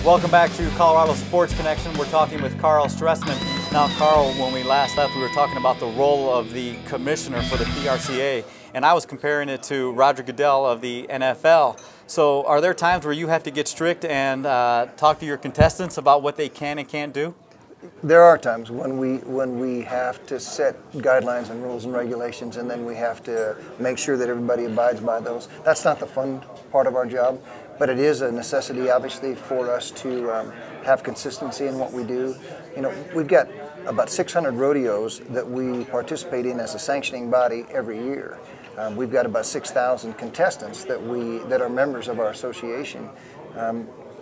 Welcome back to Colorado Sports Connection. We're talking with Karl Stressman. Now, Karl, when we last left, we were talking about the role of the commissioner for the PRCA, and I was comparing it to Roger Goodell of the NFL. So are there times where you have to get strict and talk to your contestants about what they can and can't do? There are times when we have to set guidelines and rules and regulations, and then we have to make sure that everybody abides by those. That's not the fun part of our job, but it is a necessity, obviously, for us to have consistency in what we do. You know, we've got about 600 rodeos that we participate in as a sanctioning body every year. We've got about 6,000 contestants that are members of our association.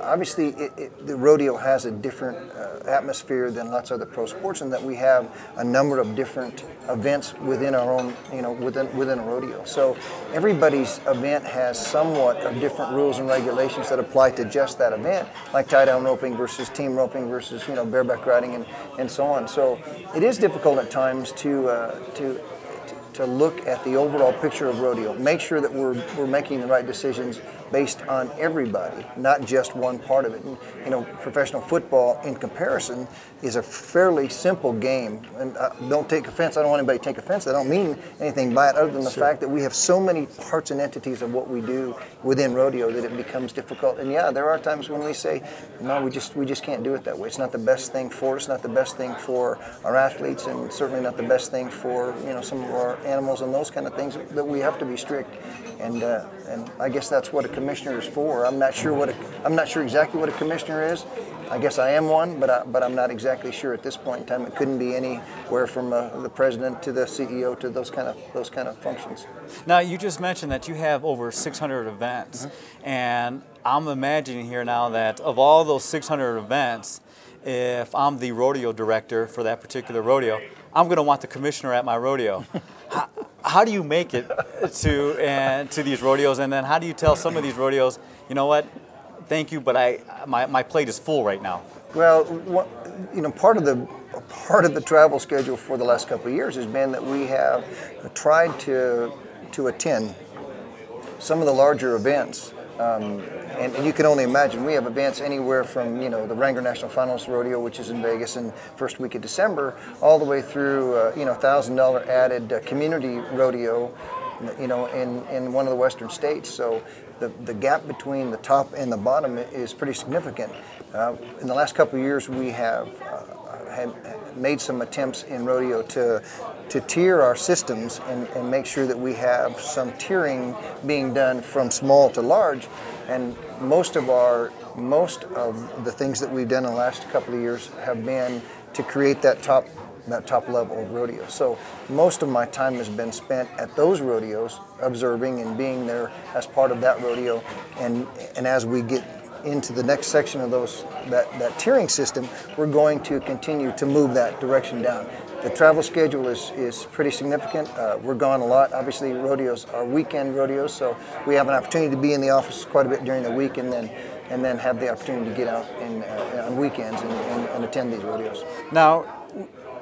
Obviously, the rodeo has a different atmosphere than lots of other pro sports, in that we have a number of different events within our own, within a rodeo. So everybody's event has somewhat of different rules and regulations that apply to just that event, like tie-down roping versus team roping versus, bareback riding and so on. So it is difficult at times to look at the overall picture of rodeo, make sure that we're making the right decisions based on everybody, not just one part of it. And, professional football, in comparison, is a fairly simple game. And don't take offense. I don't want anybody to take offense. I don't mean anything by it, other than the fact that we have so many parts and entities of what we do within rodeo that it becomes difficult. And yeah, there are times when we say, no, we just can't do it that way. It's not the best thing for us, not the best thing for our athletes, and certainly not the best thing for some of our animals and those kind of things, that we have to be strict. And I guess that's what a commissioner is for. I'm not sure exactly what a commissioner is. I guess I am one, but I'm not exactly sure at this point in time. It couldn't be anywhere from the president to the CEO to those kind of functions. Now, you just mentioned that you have over 600 events, and I'm imagining here now that of all those 600 events, if I'm the rodeo director for that particular rodeo, I'm going to want the commissioner at my rodeo. How do you make it to these rodeos, and then how do you tell some of these rodeos, you know what, thank you, but my plate is full right now? Well, part of the travel schedule for the last couple of years has been that we have tried to attend some of the larger events. And you can only imagine, we have events anywhere from the Wrangler National Finals Rodeo, which is in Vegas in first week of December, all the way through $1,000 added community rodeo, in one of the western states. So the gap between the top and the bottom is pretty significant. In the last couple of years, we have made some attempts in rodeo to tier our systems and make sure that we have some tiering being done from small to large. And most of the things that we've done in the last couple of years have been to create that top level of rodeo. So most of my time has been spent at those rodeos, observing and being there as part of that rodeo. And as we get into the next section of that tiering system, we're going to continue to move that direction down. The travel schedule is pretty significant. We're gone a lot. Obviously, rodeos are weekend rodeos, so we have an opportunity to be in the office quite a bit during the week, and then have the opportunity to get out on weekends and attend these rodeos. Now,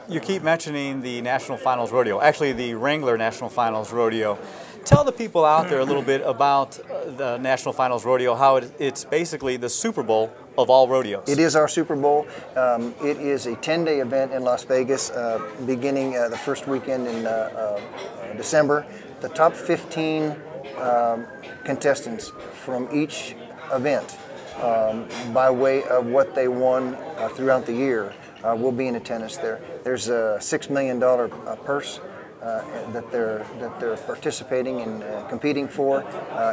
you keep mentioning the National Finals Rodeo, actually the Wrangler National Finals Rodeo. Tell the people out there a little bit about the National Finals Rodeo, how it's basically the Super Bowl of all rodeos. It is our Super Bowl. It is a 10-day event in Las Vegas, beginning the first weekend in December. The top 15 contestants from each event, by way of what they won throughout the year, will be in attendance there. There's a $6 million purse that they're participating and competing for.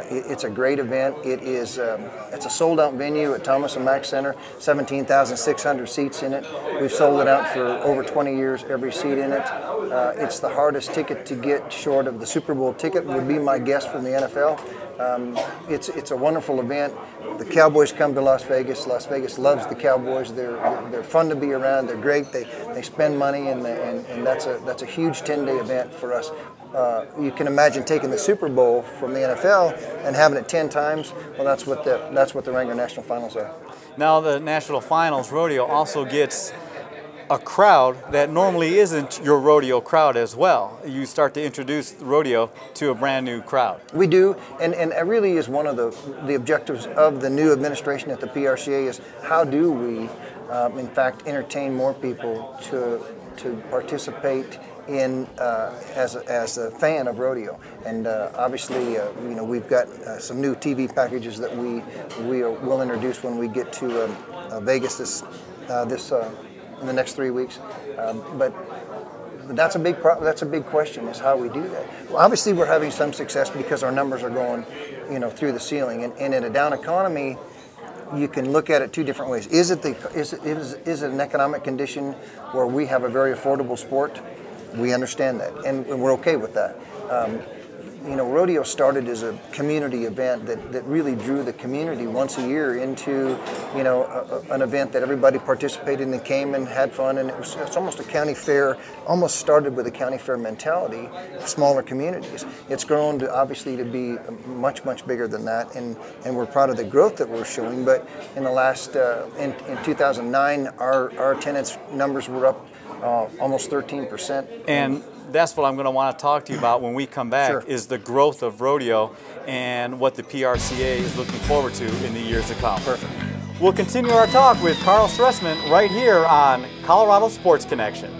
It's a great event. It's a sold-out venue at Thomas and Mack Center. 17,600 seats in it. We've sold it out for over 20 years. Every seat in it. It's the hardest ticket to get, short of the Super Bowl ticket, would be my guess, from the NFL. It's a wonderful event. The Cowboys come to Las Vegas. Las Vegas loves the Cowboys. They're fun to be around. They're great. They spend money, and that's a huge 10-day event for us. You can imagine taking the Super Bowl from the NFL and having it 10 times. Well, that's what the Wrangler National Finals are. Now, the National Finals Rodeo also gets a crowd that normally isn't your rodeo crowd as well. You start to introduce the rodeo to a brand new crowd. We do, and it really is one of the objectives of the new administration at the PRCA is how do we, in fact, entertain more people to participate in as a fan of rodeo. And obviously, we've got some new TV packages that will introduce when we get to Vegas this in the next 3 weeks. But that's a big question, is how we do that. Well, obviously, we're having some success because our numbers are going, through the ceiling. And in a down economy, you can look at it two different ways. Is it an economic condition where we have a very affordable sport? We understand that, and we're okay with that. Rodeo started as a community event that really drew the community once a year into, an event that everybody participated in and came and had fun, and it's almost a county fair, almost started with a county fair mentality, smaller communities. It's grown to obviously to be much, much bigger than that, and we're proud of the growth that we're showing, but in the last, in 2009, our attendance numbers were up almost 13%. And that's what I'm going to want to talk to you about when we come back, Sure. is the growth of rodeo and what the PRCA is looking forward to in the years to come. Perfect. We'll continue our talk with Karl Stressman right here on Colorado Sports Connection.